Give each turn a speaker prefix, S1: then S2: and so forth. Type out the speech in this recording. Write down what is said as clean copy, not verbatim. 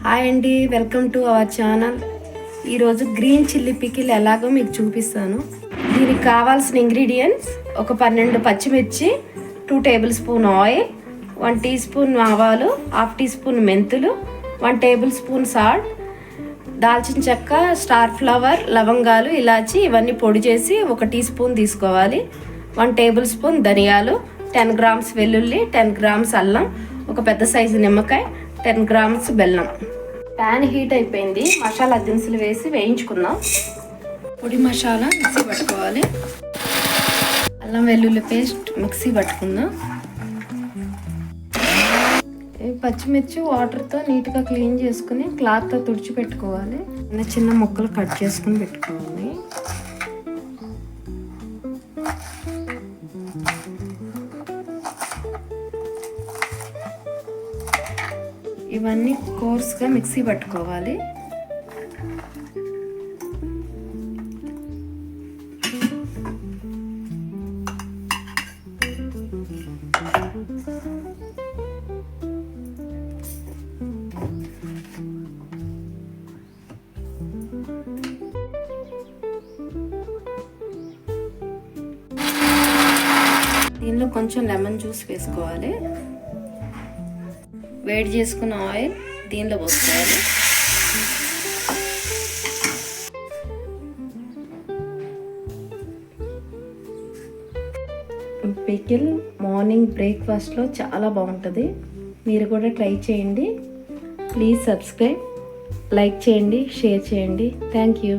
S1: Hi అండి, welcome to our channel. ఈరోజు green chilli pickle ఎలాగో మీకు చూపిస్తాను. దీనికి కావాల్సిన ఇంగ్రీడియంట్స్: ఒక 12 పచ్చిమిర్చి, 2 tablespoon oil, 1 teaspoon ఆవాలు, 1/2 టీ స్పూన్ మెంతులు, 1 టేబుల్ స్పూన్ సాల్ట్, దాల్చిన చెక్క, స్టార్ ఫ్లవర్, లవంగాలు, ఇలాచి ఇవన్నీ పొడి చేసి 1 టీ స్పూన్ తీసుకోవాలి. 1 టేబుల్ స్పూన్ ధనియాలు, 10 గ్రామ్స్ వెల్లుల్లి, 10 గ్రామ్స్ అల్లం, ఒక పెద్ద సైజు నిమ్మకాయ, 10 గ్రామ్స్ బెల్లం. ప్యాన్ హీట్ అయిపోయింది. మసాలా దినుసులు వేసి వేయించుకుందాం. పొడి మసాలా మిక్సీ పట్టుకోవాలి. అల్లం వెల్లుల్లి పేస్ట్ మిక్సీ పట్టుకుందాం. పచ్చిమిర్చి వాటర్తో నీట్గా క్లీన్ చేసుకుని క్లాత్తో తుడిచిపెట్టుకోవాలి. చిన్న చిన్న ముక్కలు కట్ చేసుకుని పెట్టుకోవాలి. ఇవన్నీ కోర్స్గా మిక్సీ పట్టుకోవాలి. దీనిలో కొంచెం లెమన్ జ్యూస్ వేసుకోవాలి. వేడి చేసుకున్న ఆయిల్ దీనిలో పోసుకోవాలి. పికిల్ మార్నింగ్ బ్రేక్ఫాస్ట్లో చాలా బాగుంటుంది. మీరు కూడా ట్రై చేయండి. ప్లీజ్ సబ్స్క్రైబ్, లైక్ చేయండి, షేర్ చేయండి. Thank you.